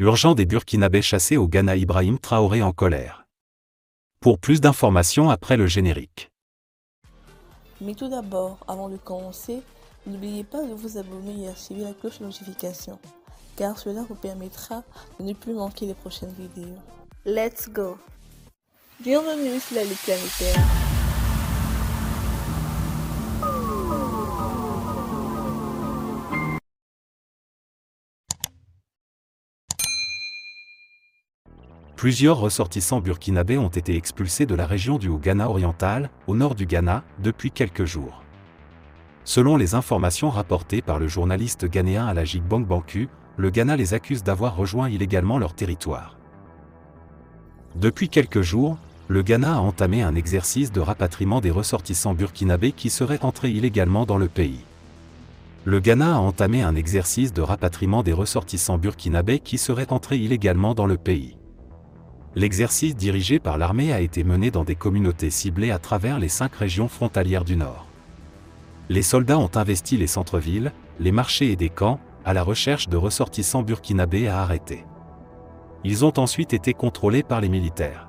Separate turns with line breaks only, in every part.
Urgent des Burkinabés chassés au Ghana, Ibrahim Traoré en colère. Pour plus d'informations après le générique.
Mais tout d'abord, avant de commencer, n'oubliez pas de vous abonner et activer la cloche de notification, car cela vous permettra de ne plus manquer les prochaines vidéos. Let's go! Bienvenue sur la Ligue planétaire.
Plusieurs ressortissants burkinabés ont été expulsés de la région du Haut-Ghana oriental, au nord du Ghana, depuis quelques jours. Selon les informations rapportées par le journaliste ghanéen Alhaji Gbangbanku, le Ghana les accuse d'avoir rejoint illégalement leur territoire. Depuis quelques jours, le Ghana a entamé un exercice de rapatriement des ressortissants burkinabés qui seraient entrés illégalement dans le pays. Le Ghana a entamé un exercice de rapatriement des ressortissants burkinabés qui seraient entrés illégalement dans le pays. L'exercice dirigé par l'armée a été mené dans des communautés ciblées à travers les 5 régions frontalières du Nord. Les soldats ont investi les centres-villes, les marchés et des camps, à la recherche de ressortissants burkinabés à arrêter. Ils ont ensuite été contrôlés par les militaires.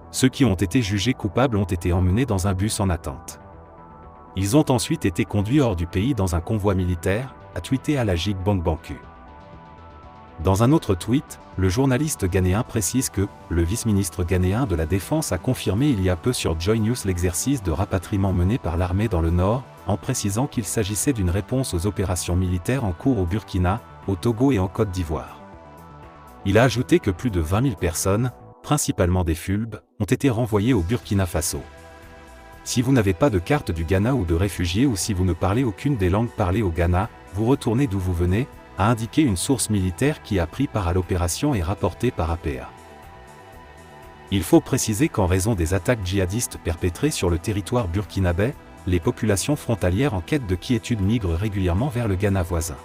Ceux qui ont été jugés coupables ont été emmenés dans un bus en attente. Ils ont ensuite été conduits hors du pays dans un convoi militaire, a tweeté Alhaji Gbangbanku. Dans un autre tweet, le journaliste ghanéen précise que le vice-ministre ghanéen de la Défense a confirmé il y a peu sur Joy News l'exercice de rapatriement mené par l'armée dans le Nord, en précisant qu'il s'agissait d'une réponse aux opérations militaires en cours au Burkina, au Togo et en Côte d'Ivoire. Il a ajouté que plus de 20 000 personnes, principalement des Fulbes, ont été renvoyées au Burkina Faso. Si vous n'avez pas de carte du Ghana ou de réfugié ou si vous ne parlez aucune des langues parlées au Ghana, vous retournez d'où vous venez, a indiqué une source militaire qui a pris part à l'opération et rapportée par APA. Il faut préciser qu'en raison des attaques djihadistes perpétrées sur le territoire burkinabé, les populations frontalières en quête de quiétude migrent régulièrement vers le Ghana voisin.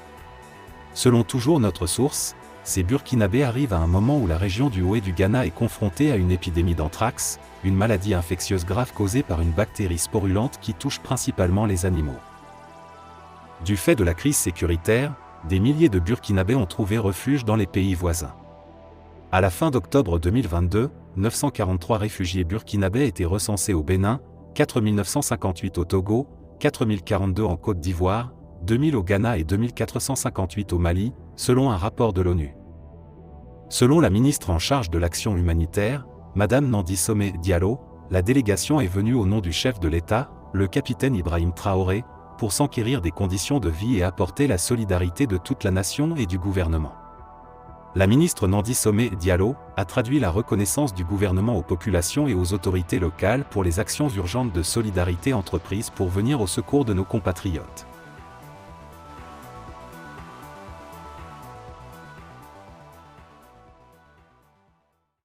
Selon toujours notre source, ces Burkinabés arrivent à un moment où la région du Haut et du Ghana est confrontée à une épidémie d'anthrax, une maladie infectieuse grave causée par une bactérie sporulente qui touche principalement les animaux. Du fait de la crise sécuritaire, des milliers de Burkinabés ont trouvé refuge dans les pays voisins. À la fin d'octobre 2022, 943 réfugiés burkinabés étaient recensés au Bénin, 4958 au Togo, 4042 en Côte d'Ivoire, 2000 au Ghana et 2458 au Mali, selon un rapport de l'ONU. Selon la ministre en charge de l'action humanitaire, Madame Nandi Somé Diallo, la délégation est venue au nom du chef de l'État, le capitaine Ibrahim Traoré, pour s'enquérir des conditions de vie et apporter la solidarité de toute la nation et du gouvernement. La ministre Nandi Somé Diallo a traduit la reconnaissance du gouvernement aux populations et aux autorités locales pour les actions urgentes de solidarité entreprises pour venir au secours de nos compatriotes.